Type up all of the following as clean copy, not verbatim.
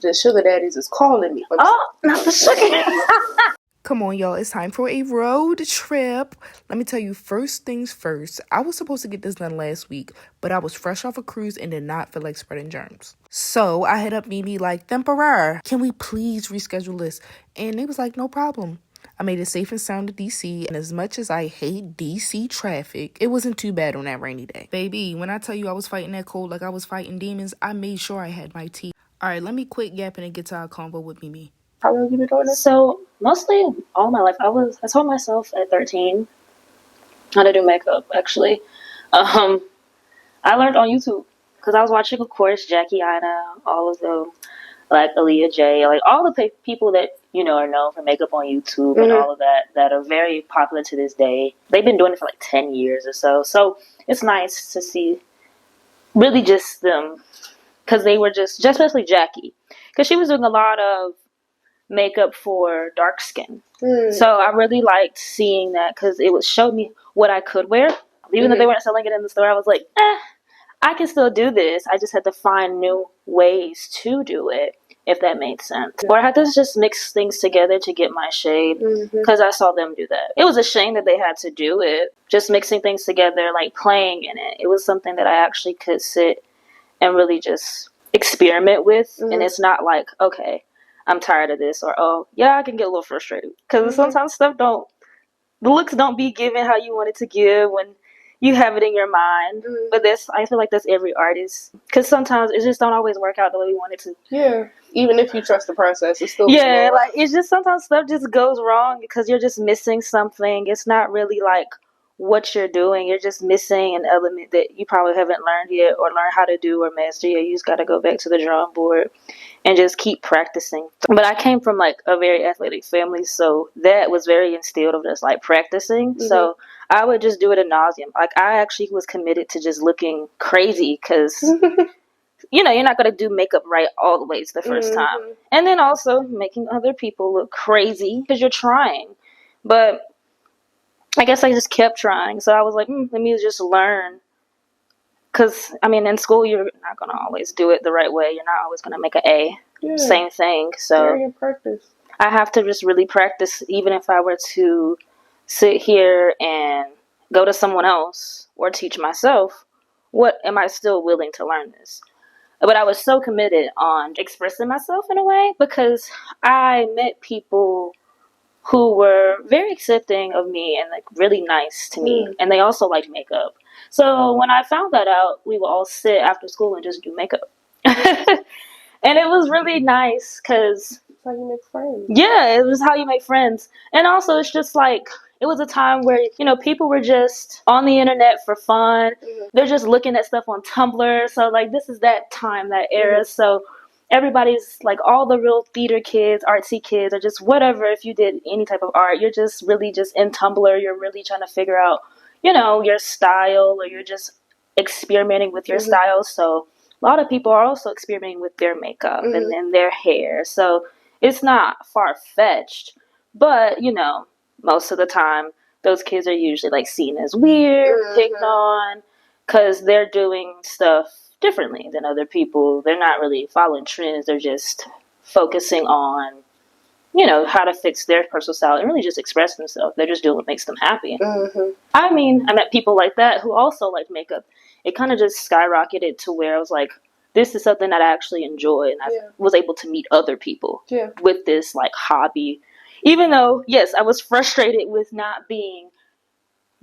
The sugar daddies is calling me. Oh, not the sugar. Come on, y'all. It's time for a road trip. Let me tell you, first things first. I was supposed to get this done last week, but I was fresh off a cruise and did not feel like spreading germs. So I hit up Mimi like, Temporary, can we please reschedule this? And they was like, no problem. I made it safe and sound to DC, and as much as I hate DC traffic, it wasn't too bad on that rainy day. Baby, when I tell you I was fighting that cold like I was fighting demons, I made sure I had my tea. All right, let me quit yapping and get to our convo with Mimi. How long you been doing this? So mostly all my life, I told myself at 13 how to do makeup. Actually, I learned on YouTube because I was watching, of course, Jackie Aina, all of them, like Aaliyah J, like all the people that are known for makeup on YouTube and all of that are very popular to this day. They've been doing it for like 10 years or so. So it's nice to see really just them, because they were just especially Jackie, because she was doing a lot of makeup for dark skin. So I really liked seeing that because it would show me what I could wear. Even though they weren't selling it in the store, I was like, I can still do this. I just had to find new ways to do it, if that made sense. Or I had to just mix things together to get my shade, because I saw them do that. It was a shame that they had to do it, just mixing things together, like playing in it. It was something that I actually could sit and really just experiment with. And it's not like, okay, I'm tired of this, or oh yeah, I can get a little frustrated because sometimes the looks don't be given how you want it to give when you have it in your mind. But I feel like that's every artist, because sometimes it just don't always work out the way we want it to. Yeah, even if you trust the process, it's still like it's just sometimes stuff just goes wrong because you're just missing something. It's not really like what you're doing. You're just missing an element that you probably haven't learned yet, or learn how to do, or master yet. You just got to go back to the drawing board and just keep practicing. But I came from like a very athletic family, so that was very instilled of just like practicing. So I would just do it ad nauseum. Like I actually was committed to just looking crazy, because you're not going to do makeup right all the ways the first time. And then also making other people look crazy because you're trying. But I guess I just kept trying. So I was like, let me just learn. Because, I mean, in school, you're not going to always do it the right way. You're not always going to make an A. Yeah. Same thing. So practice. I have to just really practice, even if I were to sit here and go to someone else or teach myself. What am I still willing to learn this? But I was so committed on expressing myself in a way, because I met people who were very accepting of me and like really nice to me. And they also liked makeup. So when I found that out, we would all sit after school and just do makeup. And it was really nice because how you make friends. Yeah, it was how you make friends. And also it's just like, it was a time where, people were just on the internet for fun. They're just looking at stuff on Tumblr. So like this is that time, that era. So everybody's like, all the real theater kids, artsy kids, or just whatever. If you did any type of art, you're just really just in Tumblr. You're really trying to figure out, your style, or you're just experimenting with your style. So a lot of people are also experimenting with their makeup and then their hair. So it's not far-fetched, but, most of the time, those kids are usually like seen as weird, picked on, because they're doing stuff differently than other people. They're not really following trends. They're just focusing on, how to fix their personal style and really just express themselves. They're just doing what makes them happy. I mean, I met people like that who also like makeup. It kind of just skyrocketed to where I was like, this is something that I actually enjoy, and I was able to meet other people with this like hobby. Even though, yes, I was frustrated with not being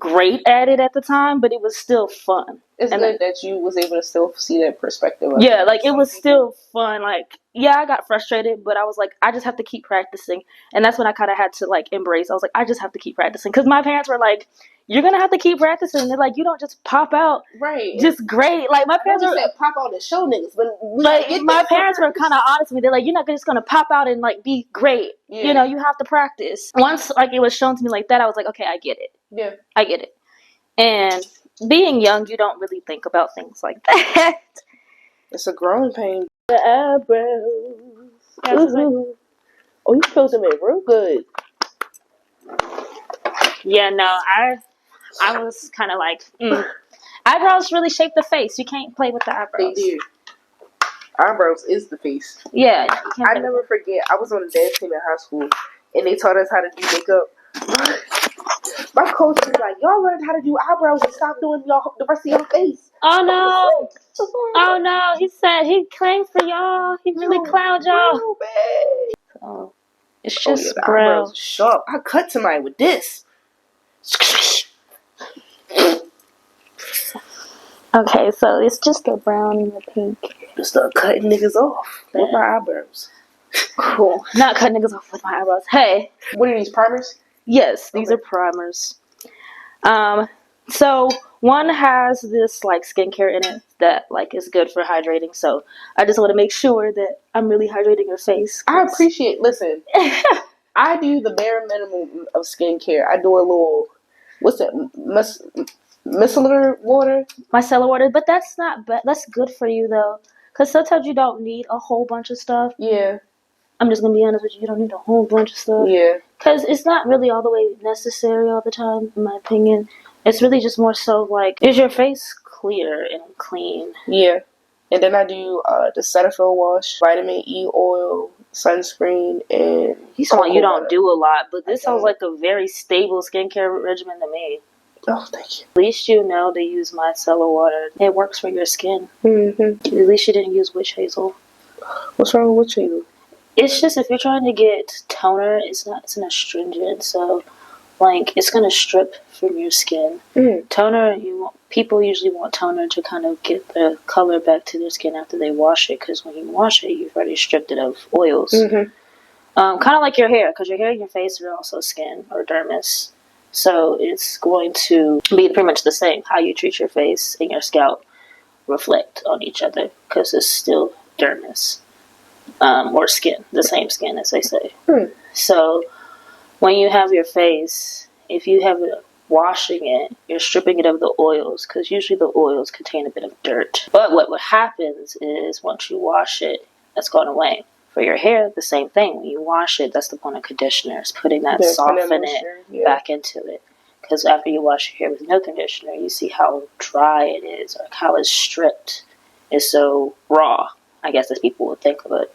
great at it at the time, but it was still fun. It's good that you was able to still see that perspective. Yeah, like it was still fun. Like, yeah, I got frustrated, but I was like, I just have to keep practicing. And that's when I kind of had to like embrace. I was like, I just have to keep practicing, because my parents were like, you're gonna have to keep practicing. They're like, you don't just pop out, just great. Like my parents said, pop out and show niggas, but like my parents were kind of honest with me. They're like, you're not just gonna pop out and like be great. You have to practice. Once like it was shown to me like that, I was like, okay, I get it. Yeah, I get it. And being young, you don't really think about things like that. It's a growing pain. The eyebrows. Oh, you filled them in real good. Yeah, no, I was kind of like, eyebrows really shape the face. You can't play with the eyebrows. They do. Eyebrows is the face. Yeah. I never forget. I was on a dance team in high school, and they taught us how to do makeup. My coach was like, "Y'all learned how to do eyebrows and stop doing the rest of your face." Oh no! Oh no! He said he claimed for y'all. He really clowned y'all. So it's just the brown. eyebrows are sharp. I cut somebody with this. Okay, so it's just the brown and the pink. Just start cutting niggas off with my eyebrows. Cool. Not cutting niggas off with my eyebrows. Hey. What are these, primers? Yes, these are primers. So one has this like skincare in it that like is good for hydrating. So I just want to make sure that I'm really hydrating your face. I appreciate. Listen, I do the bare minimum of skincare. I do a little. What's that? Micellar water. Micellar water, but that's not bad. That's good for you though, because sometimes you don't need a whole bunch of stuff. Yeah. I'm just gonna be honest with you. You don't need a whole bunch of stuff. Yeah. Because it's not really all the way necessary all the time, in my opinion. It's really just more so like, is your face clear and clean? Yeah. And then I do the Cetaphil wash, vitamin E oil, sunscreen, and you don't do a lot, but this sounds like a very stable skincare regimen to me. Oh, thank you. At least you know to use micellar water. It works for your skin. Mm-hmm. At least you didn't use witch hazel. What's wrong with witch hazel? It's just if you're trying to get toner, it's an astringent, so like it's gonna strip from your skin. Toner, people usually want toner to kind of get the color back to their skin after they wash it, because when you wash it, you've already stripped it of oils. Mm-hmm. Kind of like your hair, because your hair and your face are also skin or dermis, so it's going to be pretty much the same. How you treat your face and your scalp reflect on each other, because it's still dermis. Or skin, the same skin as they say. So when you have your face, if you have it washing it, you're stripping it of the oils, because usually the oils contain a bit of dirt. But what happens is once you wash it, that's gone away. For your hair, the same thing. When you wash it, that's the point of conditioner, is putting that soften it back into it. Because after you wash your hair with no conditioner, you see how dry it is, or how it's stripped. It's so raw, I guess, as people would think of it,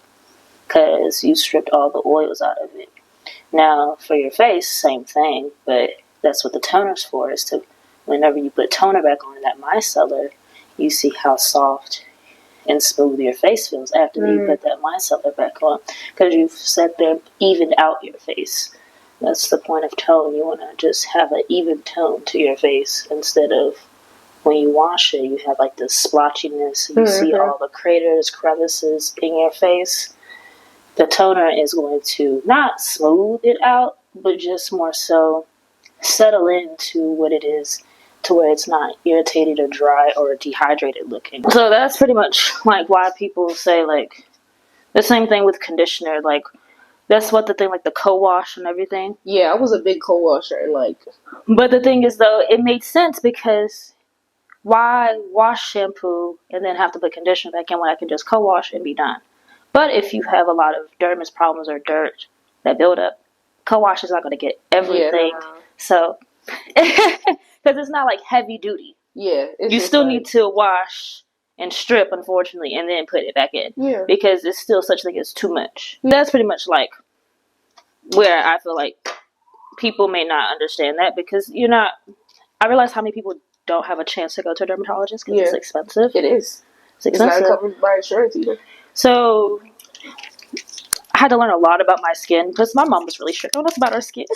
because you stripped all the oils out of it. Now, for your face, same thing, but that's what the toner's for, is to, whenever you put toner back on that micellar, you see how soft and smooth your face feels after you put that micellar back on, because you've sat there, evened out your face. That's the point of tone. You want to just have an even tone to your face, instead of when you wash it, you have like this splotchiness, and you see all the craters, crevices in your face. The toner is going to not smooth it out, but just more so settle into what it is, to where it's not irritated or dry or dehydrated looking. So that's pretty much like why people say like the same thing with conditioner. Like that's what the thing, like the co-wash and everything. Yeah, I was a big co-washer and like. But the thing is though, it made sense, because why wash shampoo and then have to put conditioner back in when I can just co-wash and be done? But if you have a lot of dermis problems or dirt that build up, co-wash is not going to get everything. Yeah. So, because it's not like heavy duty. Yeah. You still need to wash and strip, unfortunately, and then put it back in. Yeah. Because it's still such a thing as too much. That's pretty much like where I feel like people may not understand that, because you're not. I realize how many people don't have a chance to go to a dermatologist because it's expensive. It is. It's expensive. It's not covered by insurance either. So I had to learn a lot about my skin, because my mom was really strict on us about our skin.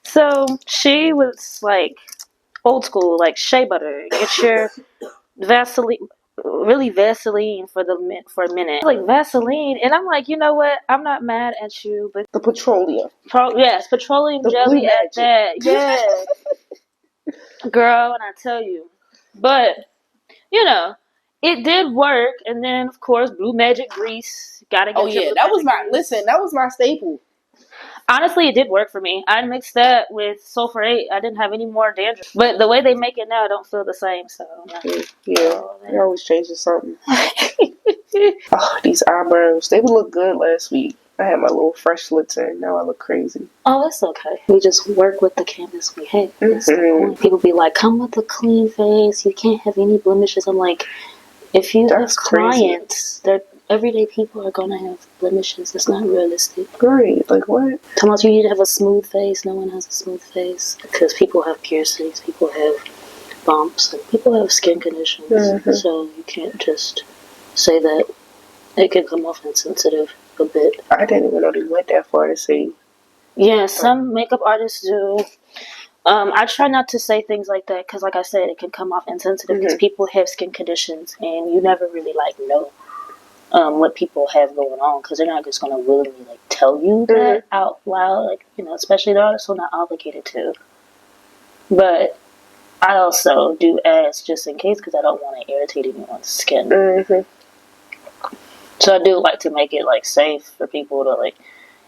So she was like old school, like shea butter. Get your Vaseline, really Vaseline for a minute. Like Vaseline, and I'm like, you know what? I'm not mad at you, but the petroleum. Yes, petroleum the jelly at that. Yeah, girl, and I tell you, but you know. It did work, and then of course Blue Magic grease. Gotta get. That was my staple. Honestly, it did work for me. I mixed that with sulfur 8. I didn't have any more dandruff, but the way they make it now, I don't feel the same. So they're always changing something. Oh, these eyebrows, they would look good last week. I had my little fresh lips in. Now I look crazy. Oh, that's okay. We just work with the canvas we have. People be like, "Come with a clean face. You can't have any blemishes." I'm like. If you have clients, everyday people are gonna have blemishes. It's not realistic. Great. Like what? Talking about you need to have a smooth face. No one has a smooth face because people have piercings, people have bumps, and people have skin conditions. So you can't just say that. It can come off insensitive a bit. I didn't even know they went that far to say. Yeah, some makeup artists do. I try not to say things like that because, like I said, it can come off insensitive because people have skin conditions and you never really know what people have going on because they're not just going to willingly tell you that out loud, especially they're also not obligated to. But I also do ask just in case because I don't want to irritate anyone's skin. So I do like to make it safe for people to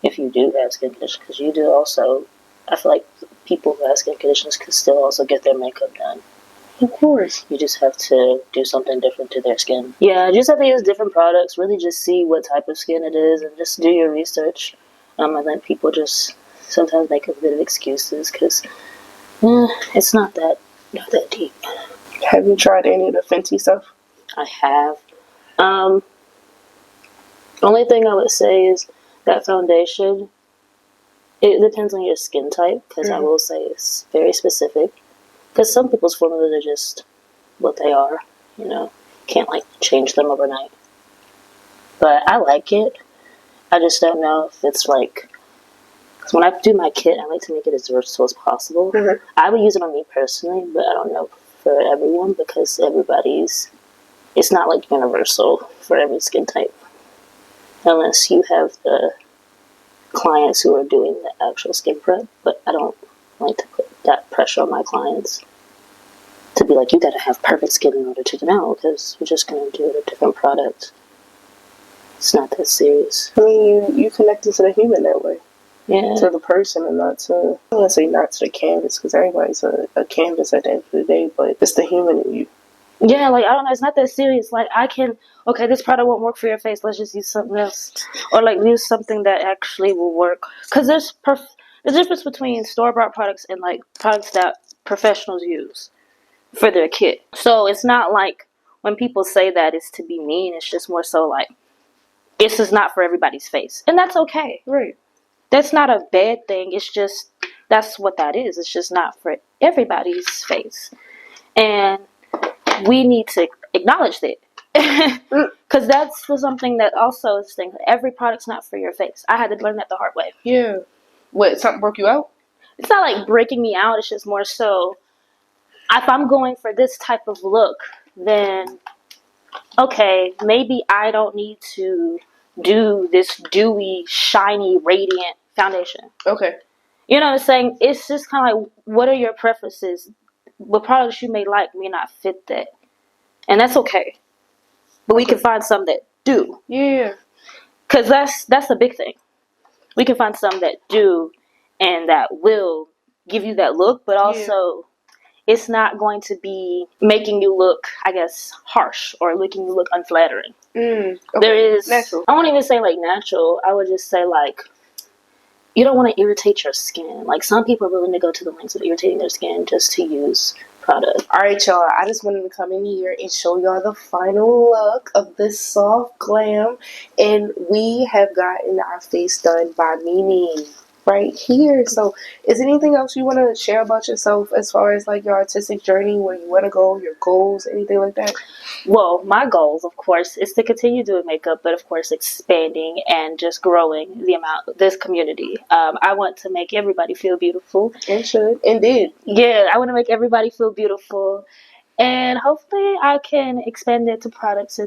if you do have skin conditions, because you do also. I feel like people who have skin conditions can still also get their makeup done. Of course. You just have to do something different to their skin. Yeah, you just have to use different products. Really, just see what type of skin it is, and just do your research. I think people just sometimes make a bit of excuses because it's not that deep. Have you tried any of the Fenty stuff? I have. Only thing I would say is that foundation, it depends on your skin type, because I will say it's very specific. Because some people's formulas are just what they are, can't change them overnight. But I like it. I just don't know if it's because when I do my kit, I like to make it as versatile as possible. I would use it on me personally, but I don't know for everyone because it's not universal for every skin type. Unless you have the clients who are doing the actual skin prep, but I don't like to put that pressure on my clients to be you gotta have perfect skin in order to know, because we're just gonna do a different product. It's not that serious. I mean, you connected to the human that way. Yeah. To the person and not to, I don't want to say not to the canvas, because everybody's a canvas at the end of the day, but it's the human in you. Yeah, I don't know, it's not that serious. Okay, this product won't work for your face, let's just use something else. Or, use something that actually will work. Because there's the difference between store-bought products and, products that professionals use for their kit. So, it's not when people say that it's to be mean, it's just more so this is not for everybody's face. And that's okay. Right. That's not a bad thing, it's just, that's what that is. It's just not for everybody's face. And we need to acknowledge that. Because that's something that also is thing. Every product's not for your face. I had to learn that the hard way. Yeah. What, something broke you out? It's not breaking me out. It's just more so, if I'm going for this type of look, then, okay, maybe I don't need to do this dewy, shiny, radiant foundation. Okay. You know what I'm saying? It's just kind of what are your preferences? What products you may not fit that. And that's okay. But we can find some that do. Yeah. Because that's the big thing. We can find some that do and that will give you that look, but also it's not going to be making you look, I guess, harsh or making you look unflattering. Okay. There is... Natural. I won't even say natural. I would just say you don't want to irritate your skin. Some people are willing to go to the lengths of irritating their skin just to use product. Alright, y'all. I just wanted to come in here and show y'all the final look of this soft glam. And we have gotten our face done by Mimi right here. So, is there anything else you want to share about yourself as far as your artistic journey, where you want to go, your goals, anything like that? Well, my goals, of course, is to continue doing makeup, but of course expanding and just growing this community. I want to make everybody feel beautiful. And should. And did. Yeah, I want to make everybody feel beautiful. And hopefully I can expand it to products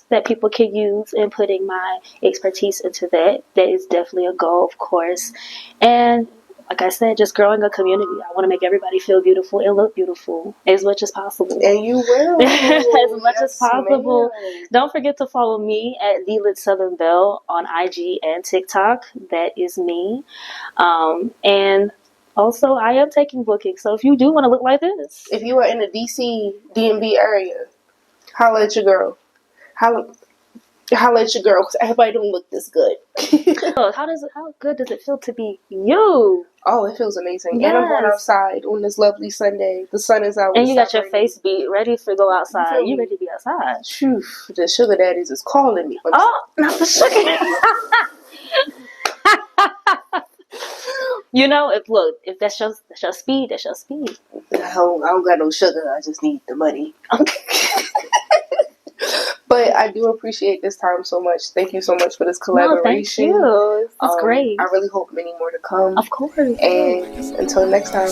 that people can use, and putting my expertise into that. That is definitely a goal, of course. And like I said, just growing a community. I want to make everybody feel beautiful and look beautiful as much as possible. And you will. As much as possible. Ma'am. Don't forget to follow me at The Lit Southern Belle on IG and TikTok. That is me. And also, I am taking bookings, so if you do want to look like this. If you are in the DC, DMV area, holla at your girl. Holla at your girl, because everybody don't look this good. How good does it feel to be you? Oh, it feels amazing. Yes. And I'm going outside on this lovely Sunday. The sun is out. And you got your face beat, ready to go outside. You ready to be outside. Phew, the sugar daddies is calling me. Oh, not the sugar. You know, if that's your speed, that's your speed. I don't got no sugar. I just need the money. But I do appreciate this time so much. Thank you so much for this collaboration. No, thank you. It's great. I really hope many more to come. Of course. And until next time,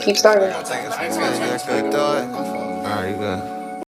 keep starving. Alright, you good.